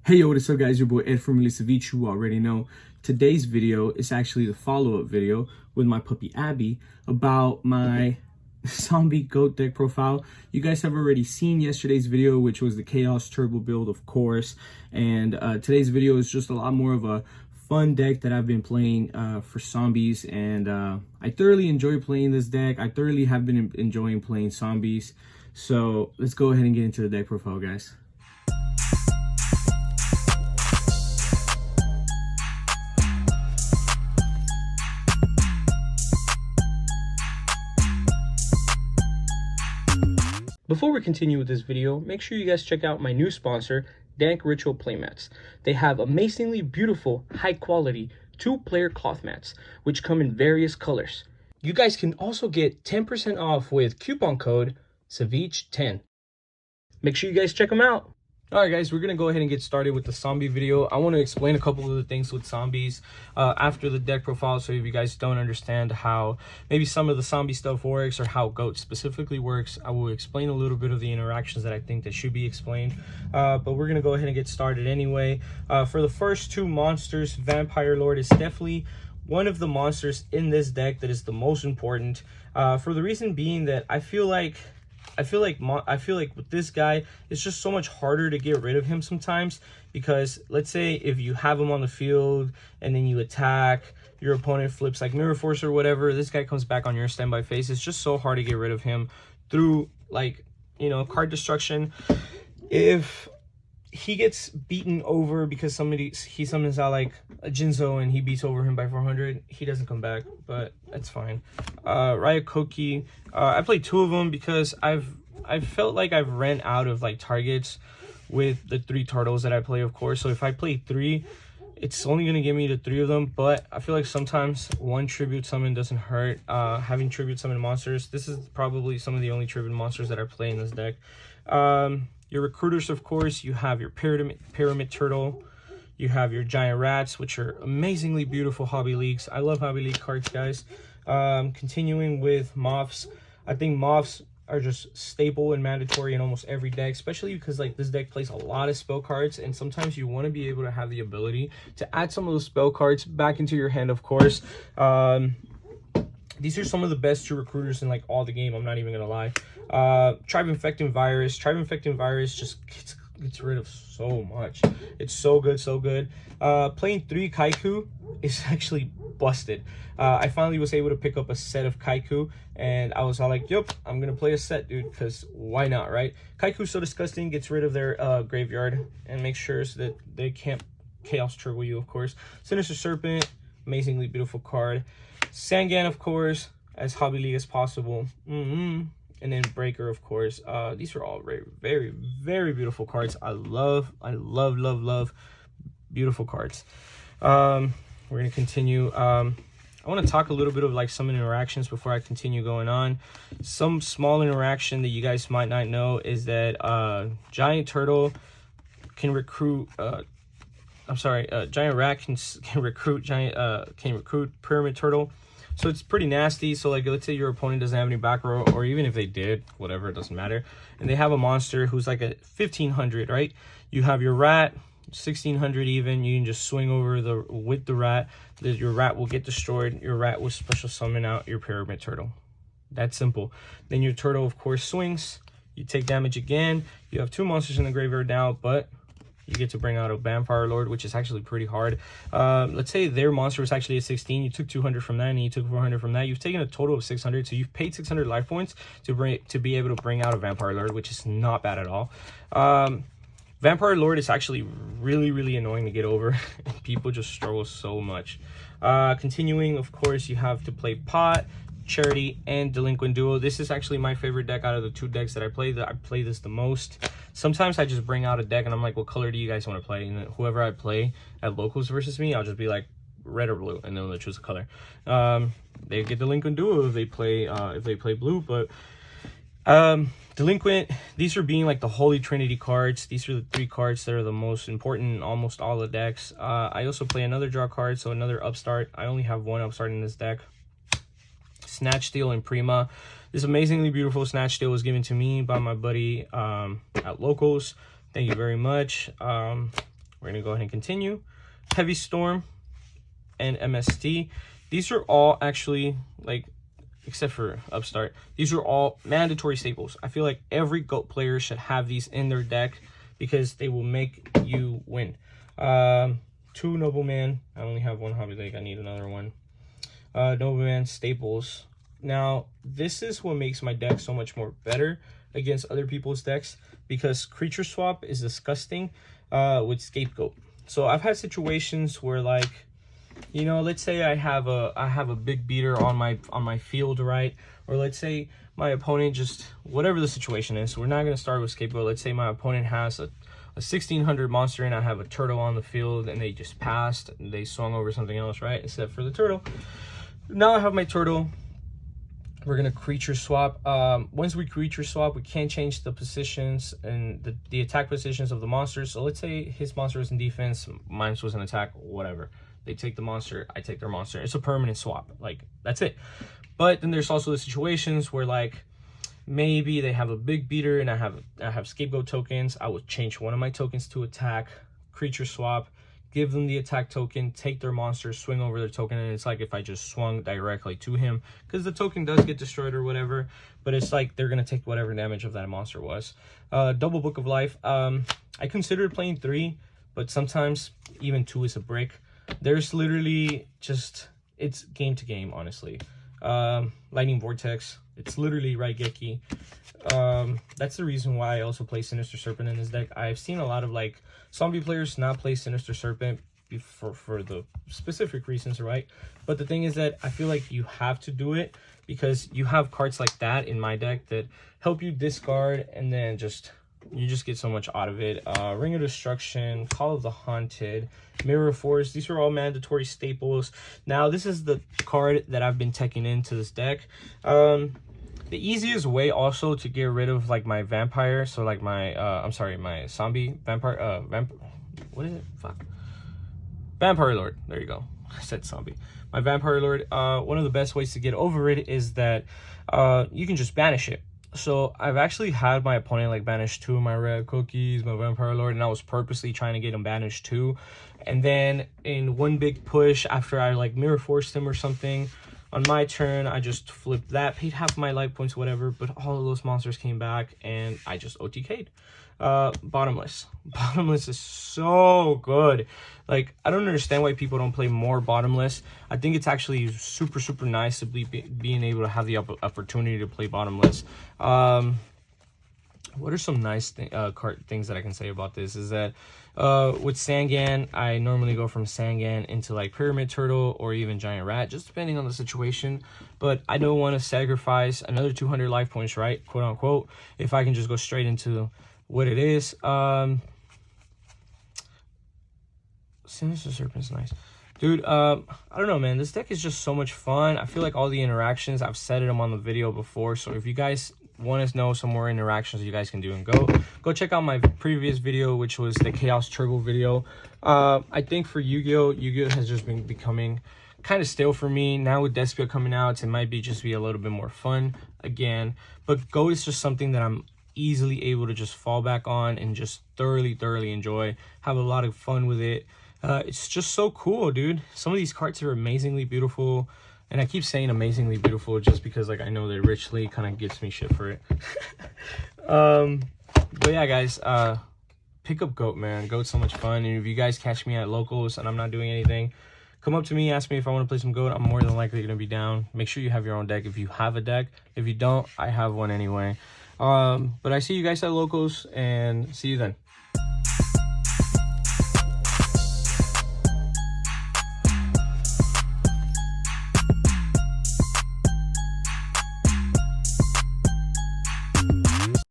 Hey yo, what's up guys, your boy Ed from Lisa Beach, you already know. Today's video is actually the follow-up video with my puppy Abby about my zombie goat deck profile. You guys have already seen yesterday's video, which was the Chaos Turbo build, of course. And today's video is just a lot more of a fun deck that I've been playing for zombies. And I thoroughly enjoy playing this deck. I thoroughly have been enjoying playing zombies. So let's go ahead and get into the deck profile, guys. Before we continue with this video, make sure you guys check out my new sponsor, Dank Ritual Playmats. They have amazingly beautiful, high quality, 2-player cloth mats, which come in various colors. You guys can also get 10% off with coupon code Ceviche10. Make sure you guys check them out. Alright guys, we're going to go ahead and get started with the zombie video. I want to explain a couple of the things with zombies after the deck profile, so if you guys don't understand how maybe some of the zombie stuff works or how GOAT specifically works, I will explain a little bit of the interactions that I think that should be explained. But we're going to go ahead and get started anyway. For the first two monsters, Vampire Lord is definitely one of the monsters in this deck that is the most important, for the reason being that I feel like with this guy, it's just so much harder to get rid of him sometimes, because let's say if you have him on the field and then you attack, your opponent flips like Mirror Force or whatever, this guy comes back on your standby phase. It's just so hard to get rid of him through, like, you know, card destruction. If he gets beaten over because he summons out like a Jinzo and he beats over him by 400, he doesn't come back, but that's fine. Ryakoki, I played 2 of them because I've felt like I've ran out of like targets with the 3 turtles that I play, of course. So if I play 3, it's only gonna give me the 3 of them, but I feel like sometimes one tribute summon doesn't hurt. Having tribute summon monsters, this is probably some of the only tribute monsters that I play in this deck. Your recruiters, of course, you have your pyramid turtle, you have your giant rats, which are amazingly beautiful hobby leagues. I love hobby league cards, guys. Continuing with moths, I think moths are just staple and mandatory in almost every deck, especially because like this deck plays a lot of spell cards, and sometimes you want to be able to have the ability to add some of those spell cards back into your hand, of course. These are some of the best 2 recruiters in like all the game, I'm not even gonna lie. Tribe Infecting Virus just gets rid of so much. It's so good, so good. Playing 3 Kaiku is actually busted. I finally was able to pick up a set of Kaiku, and I was all like, yep, I'm gonna play a set, dude, because why not, right? Kaiku's so disgusting, gets rid of their graveyard and makes sure so that they can't Chaos Turbo you, of course. Sinister Serpent, amazingly beautiful card. Sangan, of course, as hobby league as possible. And then Breaker, of course. These are all very, very, very beautiful cards. I love beautiful cards. We're gonna continue. I want to talk a little bit of like some interactions before I continue going on. Some small interaction that you guys might not know is that Giant Turtle can recruit. Giant Rat can recruit Pyramid Turtle. So it's pretty nasty. So like, let's say your opponent doesn't have any back row, or even if they did, whatever, it doesn't matter, and they have a monster who's like a 1500, right? You have your rat, 1600 even. You can just swing over with the rat. Your rat will get destroyed. Your rat will special summon out your Pyramid Turtle. That's simple. Then your turtle, of course, swings. You take damage again. You have 2 monsters in the graveyard now, but you get to bring out a Vampire Lord, which is actually pretty hard. Let's say their monster was actually a 16. You took 200 from that, and you took 400 from that. You've taken a total of 600, so you've paid 600 life points to be able to bring out a Vampire Lord, which is not bad at all. Vampire Lord is actually really, really annoying to get over. People just struggle so much. Continuing, of course, you have to play Pot, Charity, and Delinquent Duo. This is actually my favorite deck out of the 2 decks that I play. I play this the most. Sometimes I just bring out a deck and I'm like, what color do you guys want to play? And whoever I play at locals versus me, I'll just be like red or blue, and then they'll choose a color. They get Delinquent Duo if they play blue, but Delinquent, these are being like the Holy Trinity cards. These are the 3 cards that are the most important in almost all the decks. I also play another draw card, so another Upstart. I only have 1 Upstart in this deck. Snatch Steal and Prima. This amazingly beautiful Snatch Steal was given to me by my buddy at locals. Thank you very much. We're gonna go ahead and continue. Heavy Storm and MST. These are all actually, like, except for Upstart, these are all mandatory staples. I feel like every GOAT player should have these in their deck because they will make you win. 2 Nobleman. I only have 1 Hobby Lake. I need another one. Nobleman staples. Now, this is what makes my deck so much more better against other people's decks, because creature swap is disgusting with Scapegoat. So I've had situations where, like, you know, let's say I have a big beater on my field, right? Or let's say my opponent just, whatever the situation is, we're not going to start with Scapegoat. Let's say my opponent has a 1600 monster and I have a turtle on the field and they just passed and they swung over something else, right? Except for the turtle. Now I have my turtle. We're going to creature swap. Once we creature swap, we can't change the positions and the attack positions of the monsters. So let's say his monster was in defense, mine was in attack, whatever. They take the monster, I take their monster. It's a permanent swap. Like, that's it. But then there's also the situations where, like, maybe they have a big beater and I have Scapegoat tokens. I would change one of my tokens to attack, creature swap, give them the attack token, take their monster, swing over their token, and it's like if I just swung directly to him, because the token does get destroyed or whatever, but it's like they're going to take whatever damage of that monster was. Double Book of Life. I considered playing 3, but sometimes even 2 is a brick. There's literally just, it's game to game, honestly. Lightning Vortex, it's literally Raigeki. That's the reason why I also play Sinister Serpent in this deck. I've seen a lot of, like, zombie players not play Sinister Serpent for the specific reasons, right? But the thing is that I feel like you have to do it because you have cards like that in my deck that help you discard, and then you just get so much out of it. Ring of Destruction, Call of the Haunted, Mirror Force. These are all mandatory staples. Now, this is the card that I've been taking into this deck. The easiest way also to get rid of, like, my vampire, so like my my zombie vampire, what is it? Fuck. Vampire Lord. There you go. I said zombie. My Vampire Lord. One of the best ways to get over it is that you can just banish it. So I've actually had my opponent, like, banish 2 of my red cookies, my Vampire Lord, and I was purposely trying to get him banished too. And then in one big push, after I, like, mirror forced him or something, on my turn, I just flipped that, paid half my life points, whatever, but all of those monsters came back, and I just OTK'd. Bottomless. Bottomless is so good. Like, I don't understand why people don't play more Bottomless. I think it's actually super, super nice to being able to have the opportunity to play Bottomless. What are some nice things that I can say about this is that with Sangan, I normally go from Sangan into, like, Pyramid Turtle or even Giant Rat, just depending on the situation. But I don't want to sacrifice another 200 life points, right, quote unquote, if I can just go straight into what it is. Sinister Serpent's nice. Dude, I don't know, man. This deck is just so much fun. I feel like all the interactions, I've said them on the video before, so if you guys want to know some more interactions you guys can do, and go check out my previous video, which was the Chaos Turtle video. I think for Yu-Gi-Oh has just been becoming kind of stale for me. Now with Despia coming out, it might just be a little bit more fun again. But Go is just something that I'm easily able to just fall back on and just thoroughly enjoy, have a lot of fun with it. It's just so cool, dude. Some of these cards are amazingly beautiful, and I keep saying amazingly beautiful just because, like, I know that Richly kind of gives me shit for it. But yeah, guys, pick up Goat, man. Goat's so much fun. And if you guys catch me at locals and I'm not doing anything, come up to me, ask me if I want to play some Goat. I'm more than likely going to be down. Make sure you have your own deck if you have a deck. If you don't, I have one anyway. But I see you guys at locals, and see you then.